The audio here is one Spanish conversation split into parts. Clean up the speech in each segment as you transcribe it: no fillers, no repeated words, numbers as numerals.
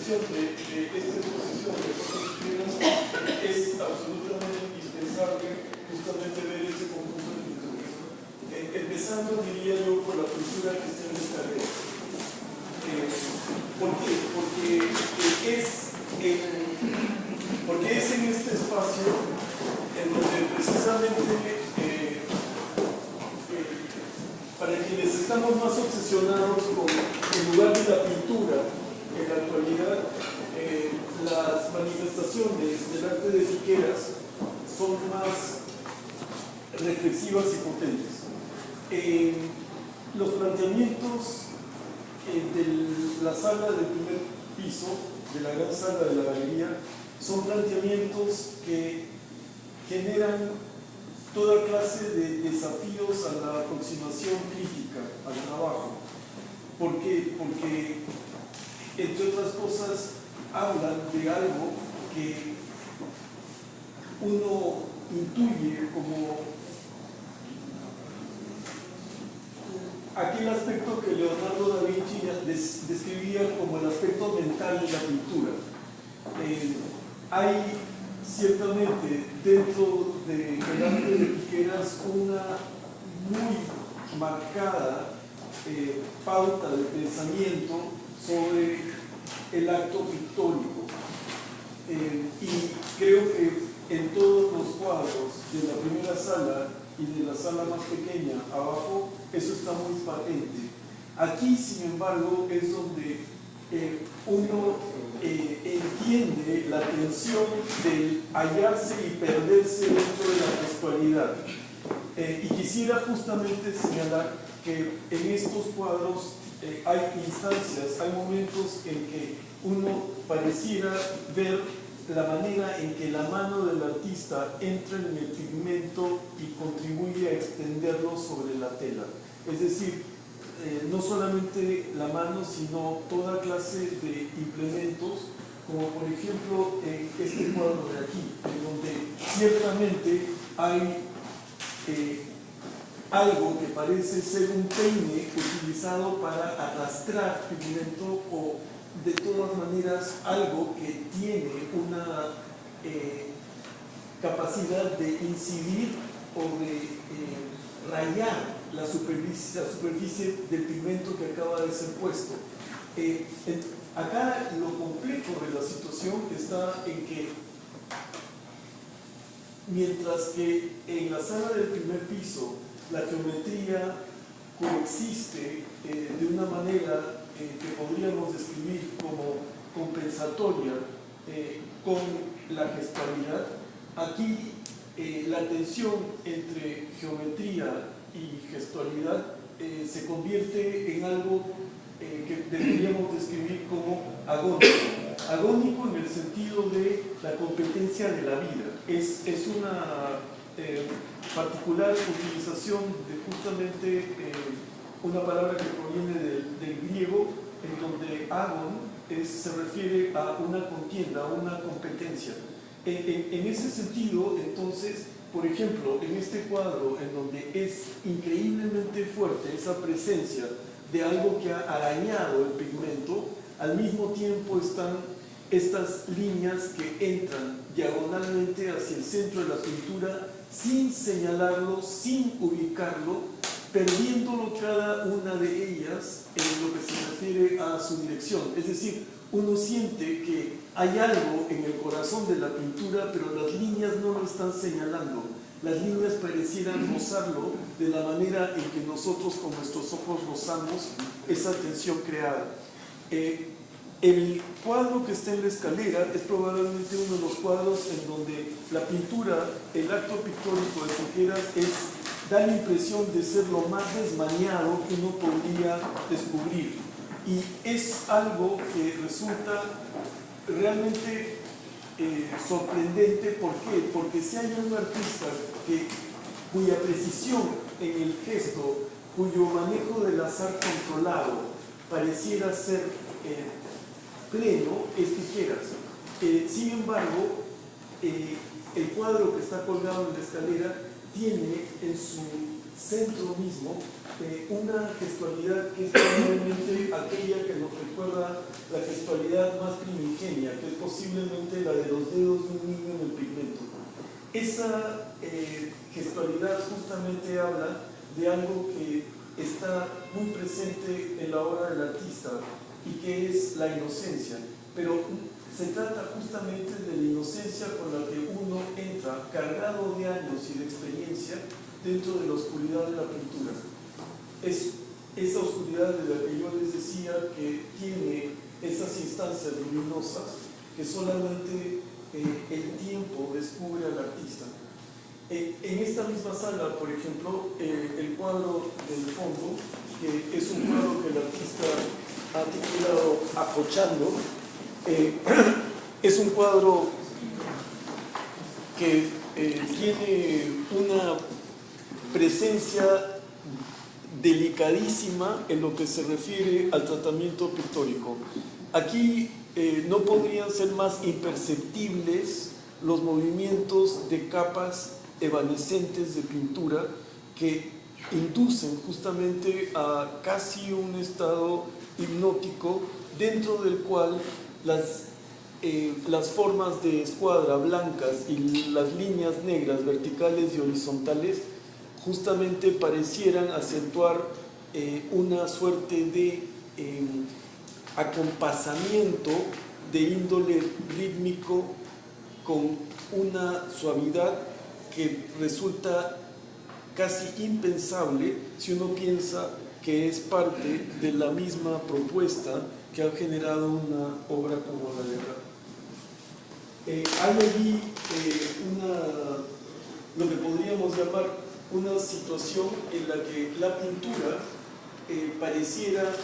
comprensión de esta exposición de cosas chilenas es absolutamente indispensable justamente ver ese conjunto de pinturas. Empezando, diría yo, por la pintura que está en la escalera. ¿Por qué? Porque es en este espacio en donde precisamente para quienes estamos más obsesionados con el lugar de la pintura en la actualidad, las manifestaciones del arte de Siqueiros son más reflexivas y potentes. Los planteamientos de la sala del primer piso, de la gran sala de la galería, son planteamientos que generan toda clase de desafíos a la aproximación crítica al trabajo. ¿Por qué? Porque, entre otras cosas, hablan de algo que uno intuye como aquel aspecto que Leonardo da Vinci describía como el aspecto mental de la pintura. Hay ciertamente dentro del arte de Piqueras una muy marcada pauta de pensamiento sobre el acto pictórico. Y creo que en todos los cuadros de la primera sala y de la sala más pequeña abajo, eso está muy patente. Aquí, sin embargo, es donde uno entiende la tensión del hallarse y perderse dentro de la textualidad. Y quisiera justamente señalar que en estos cuadros hay instancias, hay momentos en que uno pareciera ver la manera en que la mano del artista entra en el pigmento y contribuye a extenderlo sobre la tela. Es decir, no solamente la mano, sino toda clase de implementos, como por ejemplo este cuadro de aquí, en donde ciertamente hay algo que parece ser un peine utilizado para arrastrar pigmento o de todas maneras algo que tiene una capacidad de incidir o de rayar la superficie del pigmento que acaba de ser puesto. Acá lo complejo de la situación está en que mientras que en la sala del primer piso la geometría coexiste de una manera que podríamos describir como compensatoria con la gestualidad, aquí la tensión entre geometría y gestualidad se convierte en algo que deberíamos describir como agónico. Agónico en el sentido de la competencia de la vida. Es una particular utilización de justamente una palabra que proviene del griego, en donde agón se refiere a una contienda, a una competencia. En ese sentido, entonces, por ejemplo, en este cuadro, en donde es increíblemente fuerte esa presencia de algo que ha arañado el pigmento, al mismo tiempo están estas líneas que entran diagonalmente hacia el centro de la pintura sin señalarlo, sin ubicarlo, perdiéndolo cada una de ellas en lo que se refiere a su dirección. Es decir, uno siente que hay algo en el corazón de la pintura, pero las líneas no lo están señalando. Las líneas parecieran rozarlo de la manera en que nosotros con nuestros ojos rozamos esa tensión creada. El cuadro que está en la escalera es probablemente uno de los cuadros en donde la pintura, el acto pictórico de Siqueiros da la impresión de ser lo más desmañado que uno podría descubrir. Y es algo que resulta realmente sorprendente. ¿Por qué? Porque si hay un artista cuya precisión en el gesto, cuyo manejo del azar controlado pareciera ser pleno, es Siqueiros. Sin embargo, el cuadro que está colgado en la escalera tiene en su centro mismo una gestualidad que es probablemente aquella que nos recuerda la gestualidad gestualidad más primigenia, que es posiblemente la de los dedos de un niño en el pigmento. Esa gestualidad justamente habla de algo que está muy presente en la obra del artista y que es la inocencia, pero se trata justamente de la inocencia con la que uno entra cargado de años y de experiencia dentro de la oscuridad de la pintura. Es esa oscuridad de la que yo les decía que tiene esas instancias luminosas que solamente el tiempo descubre al artista. En esta misma sala, por ejemplo, el cuadro del fondo, que es un cuadro que el artista ha titulado Acochando, es un cuadro que tiene una presencia delicadísima en lo que se refiere al tratamiento pictórico. Aquí no podrían ser más imperceptibles los movimientos de capas evanescentes de pintura que inducen justamente a casi un estado hipnótico dentro del cual las formas de escuadra blancas y las líneas negras verticales y horizontales justamente parecieran acentuar una suerte de acompasamiento de índole rítmico con una suavidad que resulta casi impensable si uno piensa que es parte de la misma propuesta que ha generado una obra como la de acá. Hay allí lo que podríamos llamar una situación en la que la pintura pareciera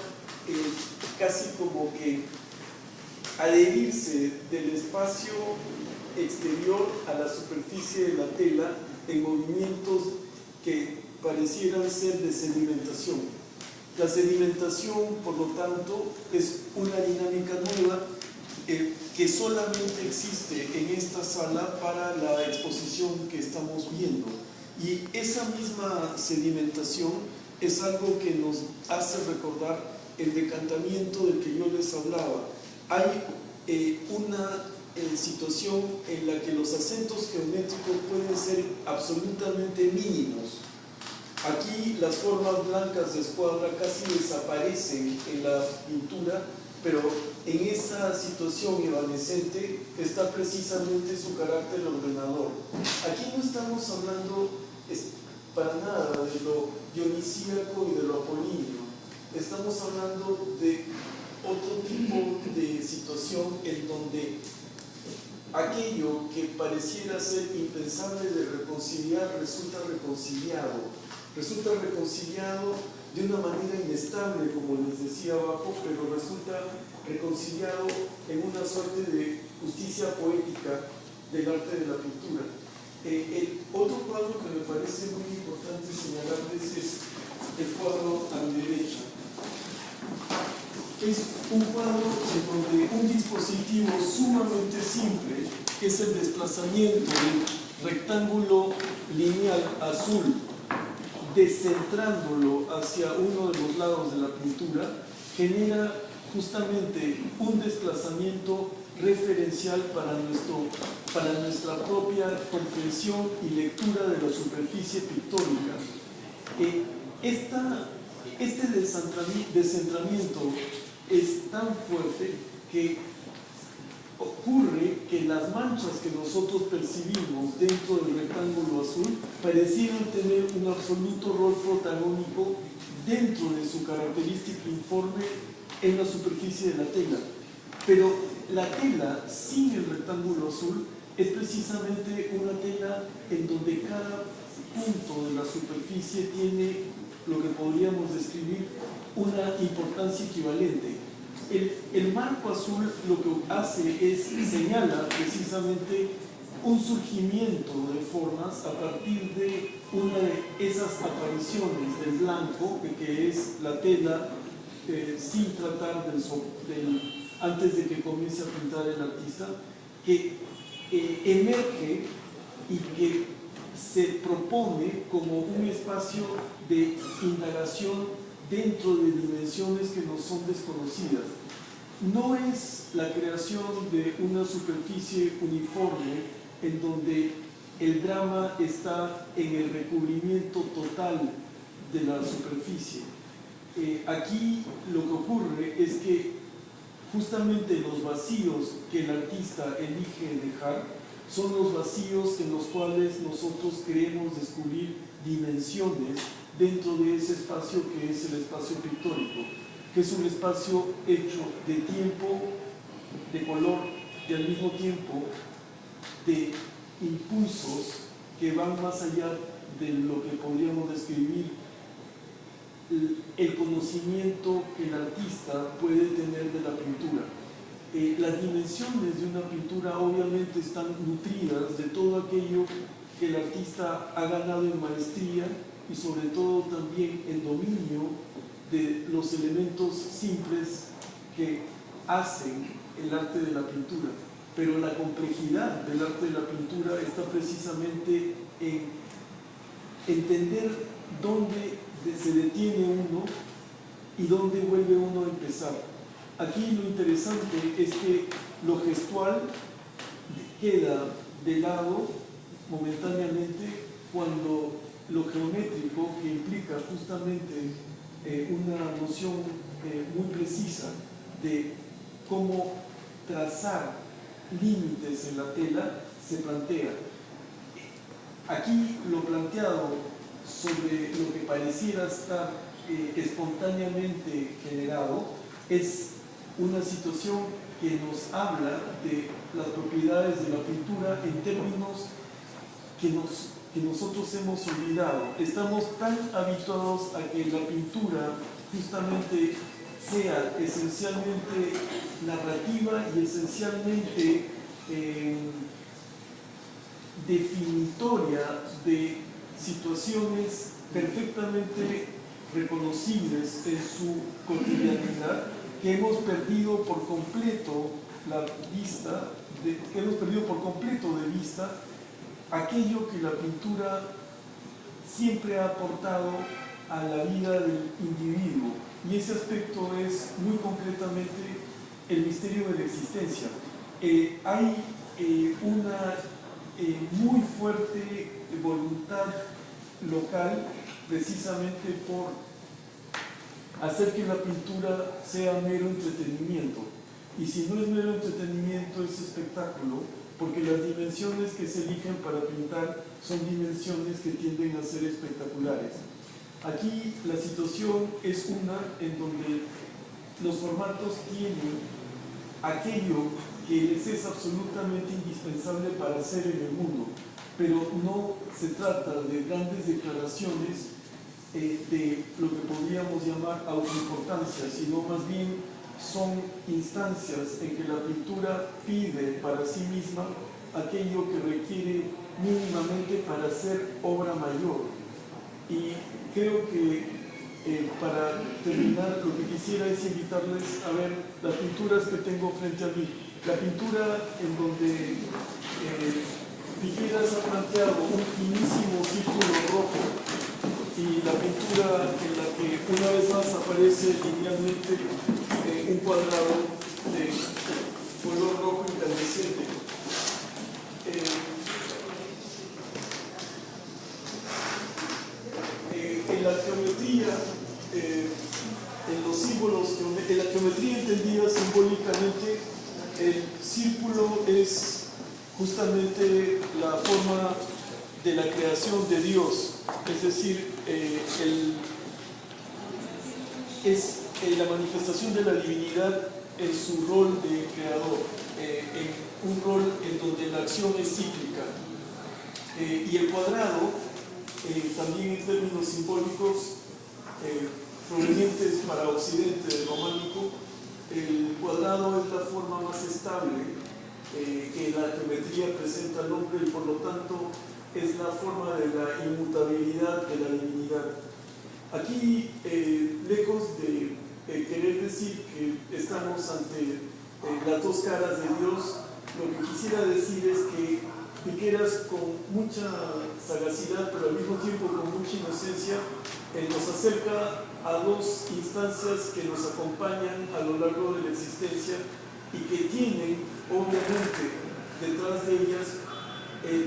casi como que adherirse del espacio exterior a la superficie de la tela en movimientos que parecieran ser de sedimentación. La sedimentación, por lo tanto, es una dinámica nueva que solamente existe en esta sala para la exposición que estamos viendo. Y esa misma sedimentación es algo que nos hace recordar el decantamiento del que yo les hablaba. Hay una situación en la que los acentos geométricos pueden ser absolutamente mínimos. Aquí las formas blancas de escuadra casi desaparecen en la pintura, pero en esa situación evanescente está precisamente su carácter ordenador. Aquí no estamos hablando para nada de lo dionisíaco y de lo apolíneo. Estamos hablando de otro tipo de situación en donde aquello que pareciera ser impensable de reconciliar resulta reconciliado de una manera inestable, como les decía abajo, pero resulta reconciliado en una suerte de justicia poética del arte de la pintura. El otro cuadro que me parece muy importante señalarles es el cuadro a mi derecha. Es un cuadro en donde un dispositivo sumamente simple, que es el desplazamiento del rectángulo lineal azul, descentrándolo hacia uno de los lados de la pintura, genera justamente un desplazamiento referencial para nuestra propia comprensión y lectura de la superficie pictórica. Este descentramiento es tan fuerte que ocurre que las manchas que nosotros percibimos dentro del rectángulo azul parecieran tener un absoluto rol protagónico dentro de su característica informe en la superficie de la tela. Pero la tela sin el rectángulo azul es precisamente una tela en donde cada punto de la superficie tiene lo que podríamos describir una importancia equivalente. El marco azul lo que hace es señala precisamente un surgimiento de formas a partir de una de esas apariciones del blanco, que es la tela, sin tratar antes de que comience a pintar el artista, que emerge y que se propone como un espacio de indagación dentro de dimensiones que nos son desconocidas. no es la creación de una superficie uniforme en donde el drama está en el recubrimiento total de la superficie. Aquí lo que ocurre es que justamente los vacíos que el artista elige dejar son los vacíos en los cuales nosotros queremos descubrir dimensiones dentro de ese espacio que es el espacio pictórico, que es un espacio hecho de tiempo, de color y al mismo tiempo de impulsos que van más allá de lo que podríamos describir el conocimiento que el artista puede tener de la pintura. Las dimensiones de una pintura obviamente están nutridas de todo aquello que el artista ha ganado en maestría y sobre todo también en dominio de los elementos simples que hacen el arte de la pintura. Pero la complejidad del arte de la pintura está precisamente en entender dónde se detiene uno y dónde vuelve uno a empezar. Aquí lo interesante es que lo gestual queda de lado momentáneamente cuando lo geométrico, que implica justamente una noción muy precisa de cómo trazar límites en la tela, se plantea. Aquí lo planteado sobre lo que pareciera estar espontáneamente generado es una situación que nos habla de las propiedades de la pintura en términos que nosotros hemos olvidado. Estamos tan habituados a que la pintura justamente sea esencialmente narrativa y esencialmente definitoria de situaciones perfectamente reconocibles en su cotidianidad, que hemos perdido por completo la vista, hemos perdido por completo de vista aquello que la pintura siempre ha aportado a la vida del individuo, y ese aspecto es muy concretamente el misterio de la existencia. Hay una muy fuerte voluntad local precisamente por hacer que la pintura sea mero entretenimiento, y si no es mero entretenimiento es espectáculo, porque las dimensiones que se eligen para pintar son dimensiones que tienden a ser espectaculares. Aquí la situación es una en donde los formatos tienen aquello que les es absolutamente indispensable para ser en el mundo, pero no se trata de grandes declaraciones de lo que podríamos llamar autoimportancia, sino más bien son instancias en que la pintura pide para sí misma aquello que requiere mínimamente para ser obra mayor. Y creo que para terminar, lo que quisiera es invitarles a ver las pinturas que tengo frente a mí. La pintura en donde Figueras ha planteado un finísimo círculo rojo, y la pintura en la que una vez más aparece linealmente un cuadrado de color rojo incandescente. En la geometría, en los símbolos, en la geometría entendida simbólicamente, el círculo es justamente la forma de la creación de Dios, es decir, es la manifestación de la divinidad en su rol de creador, en un rol en donde la acción es cíclica. Y el cuadrado, también en términos simbólicos provenientes para Occidente del románico, el cuadrado es la forma más estable que la geometría presenta al hombre, y por lo tanto es la forma de la inmutabilidad de la divinidad. Aquí, lejos de querer decir que estamos ante las dos caras de Dios, lo que quisiera decir es que Piqueras, con mucha sagacidad, pero al mismo tiempo con mucha inocencia, nos acerca a dos instancias que nos acompañan a lo largo de la existencia y que tienen, obviamente, detrás de ellas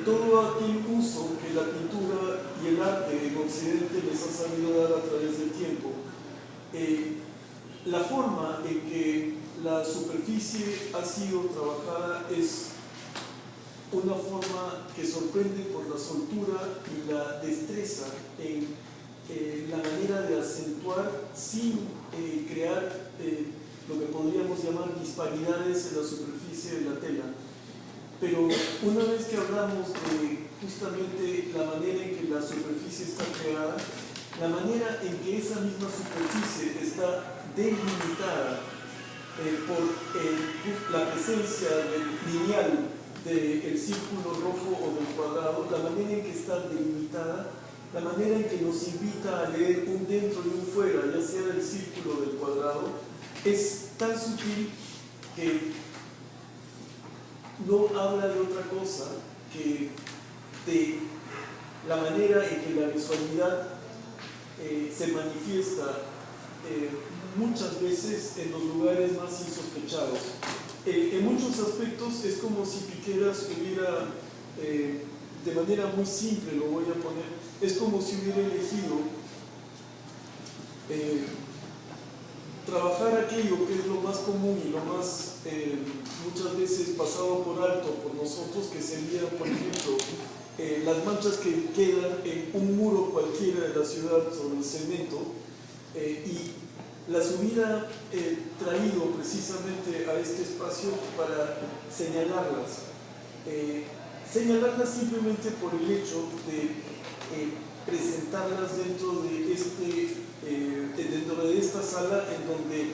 todo aquel uso que la pintura y el arte en Occidente les ha sabido dar a través del tiempo. La forma en que la superficie ha sido trabajada es una forma que sorprende por la soltura y la destreza en la manera de acentuar sin crear lo que podríamos llamar disparidades en la superficie de la tela. Pero una vez que hablamos de justamente la manera en que la superficie está creada, la manera en que esa misma superficie está delimitada por la presencia del lineal del círculo rojo o del cuadrado, la manera en que está delimitada, la manera en que nos invita a leer un dentro y un fuera, ya sea del círculo o del cuadrado, es tan sutil que no habla de otra cosa que de la manera en que la visualidad se manifiesta muchas veces en los lugares más insospechados. En muchos aspectos es como si Piqueras hubiera, de manera muy simple lo voy a poner, es como si hubiera elegido trabajar aquello que es lo más común y lo más muchas veces pasado por alto por nosotros, que serían, por ejemplo, las manchas que quedan en un muro cualquiera de la ciudad sobre el cemento, y las hubiera traído precisamente a este espacio para señalarlas. Señalarlas simplemente por el hecho de presentarlas dentro de esta sala en donde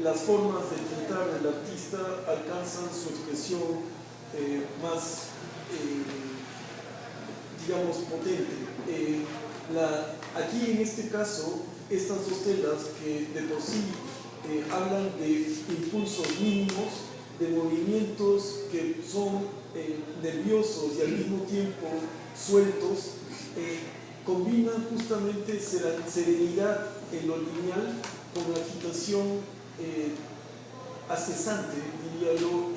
las formas de pintar del artista alcanzan su expresión más, digamos, potente. Aquí en este caso, estas dos telas que de por sí hablan de impulsos mínimos, de movimientos que son nerviosos y al mismo tiempo sueltos, combinan justamente serenidad en lo lineal con agitación acesante, diría yo,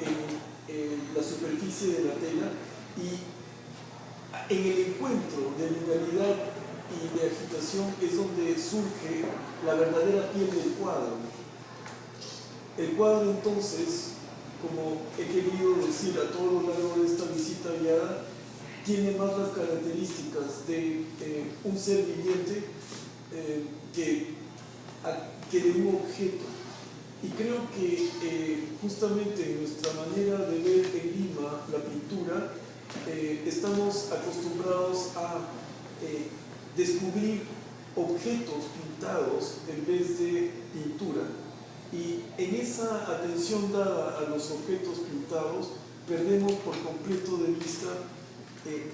en la superficie de la tela, y en el encuentro de linealidad y de agitación es donde surge la verdadera piel del cuadro. El cuadro, entonces, como he querido decir a todo lo largo de esta visita guiada, tiene más las características de un ser viviente que de un objeto. Y creo que justamente en nuestra manera de ver en Lima la pintura, estamos acostumbrados a descubrir objetos pintados en vez de pintura. Y en esa atención dada a los objetos pintados, perdemos por completo de vista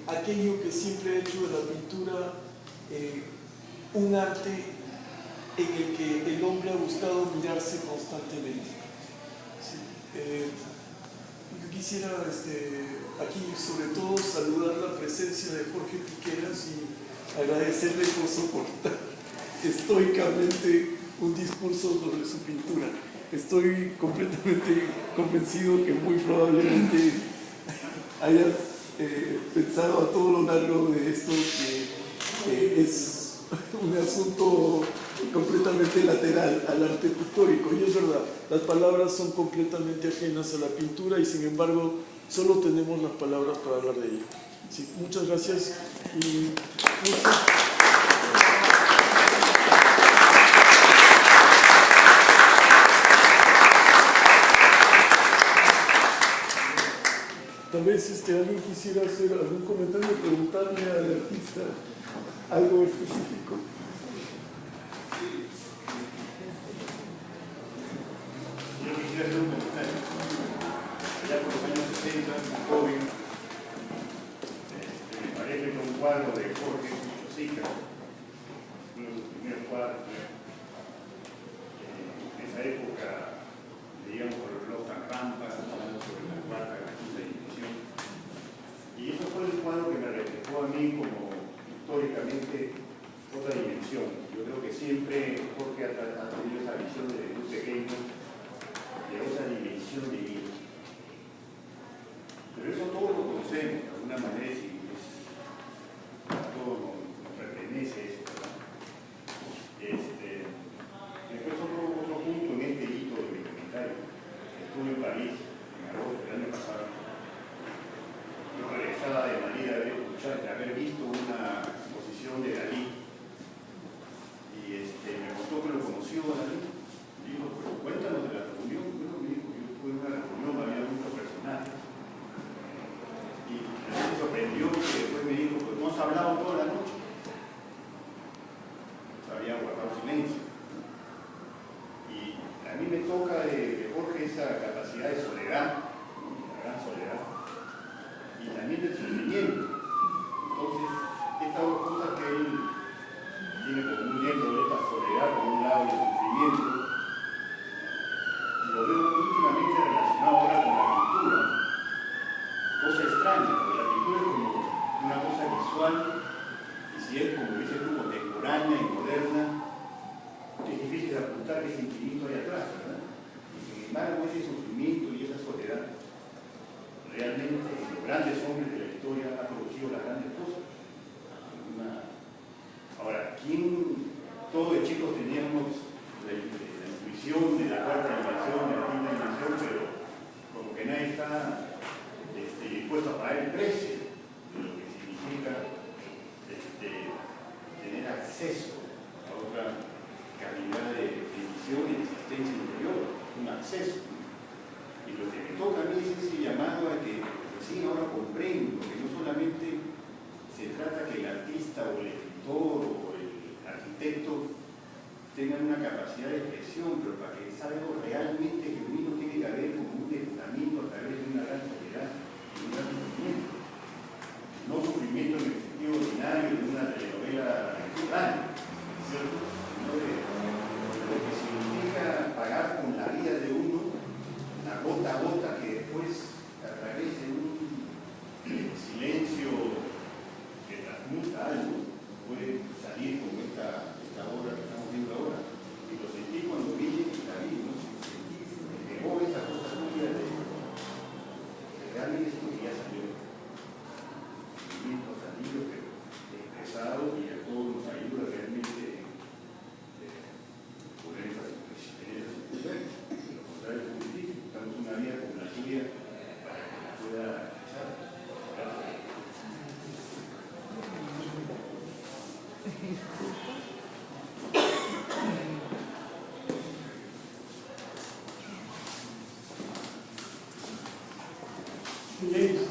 aquello que siempre ha hecho de la pintura un arte en el que el hombre ha buscado mirarse constantemente. Sí. Yo quisiera aquí sobre todo saludar la presencia de Jorge Piqueras y agradecerle por soportar estoicamente un discurso sobre su pintura. Estoy completamente convencido que muy probablemente hayas pensado a todo lo largo de esto que es un asunto completamente lateral al arte pictórico, y es verdad, las palabras son completamente ajenas a la pintura y sin embargo solo tenemos las palabras para hablar de ella. Sí, muchas gracias y tal vez alguien quisiera hacer algún comentario, preguntarle al artista algo específico. Yo quisiera hacer un comentario. Allá por los años 60, un joven, me parece que un cuadro de Jorge Chosica, uno de sus primeros cuadros. En esa época leíamos por los reloj tan rampas, hablando sobre la cuarta y la quinta dimensión. Y eso fue el cuadro que me reflejó a mí como históricamente otra dimensión. Yo creo que sí siempre Jorge ha tenido esa visión desde muy pequeño, de otra dimensión de vida. Pero eso todo lo conocemos, de alguna manera, y a todos nos pertenece eso, ¿verdad? Después otro punto en este hito de mi comentario. Estuve en París en agosto del año pasado. Yo regresaba de Madrid de haber visto una exposición de Dalí. Y me contó que lo conoció Dalí. Digo, pero cuéntanos de la reunión. Bueno, me dijo, yo estuve en una reunión, había muchos personajes. Y me sorprendió que después me dijo, pues no has hablado toda la noche. Se había guardado silencio. Y a mí me toca de Jorge esa capacidad de soledad, la gran soledad, y también del sufrimiento. Entonces, estas dos cosas que él tiene como un dentro de esta soledad, por un lado, y el sufrimiento, lo veo íntimamente relacionado ahora con la pintura. Cosa extraña, porque la pintura es como una cosa visual, y si es, como dices tú, contemporánea y moderna, es difícil de apuntar que ese infinito hay atrás, ¿verdad? Y sin embargo, ese sufrimiento y esa soledad, realmente los grandes hombres de la historia han producido las grandes cosas. Ahora, todos de chicos teníamos la intuición de la cuarta dimensión, de la quinta dimensión, pero como que nadie está dispuesto a pagar el precio de lo que significa tener acceso a otra calidad de visión y de existencia interior, un acceso. Y lo que me toca a mí es ese llamado a que recién ahora comprendo que no solamente se trata que el artista o el escritor o el arquitecto tengan una capacidad de expresión, pero para que es algo realmente genuino tiene que haber como un depuramiento a través de una gran soledad y un gran sufrimiento. No sufrimiento en el sentido ordinario de una telenovela electoral, ¿cierto? Sino de lo que significa pagar con la vida de uno, la gota a gota que después, a través de un silencio que transmuta algo, puede salir como esta obra que estamos viendo ahora. Y lo sentí cuando vi la vi, ¿no? Sentí, me pegó esa cosa tuya de realmente esto que ya salió. Sentimientos salidos, pero expresados, y a todos nos ayuda realmente poner esas expresiones. De lo contrario es muy difícil. Buscamos una vida como la tuya para que la pueda expresar. Gracias. Silencio.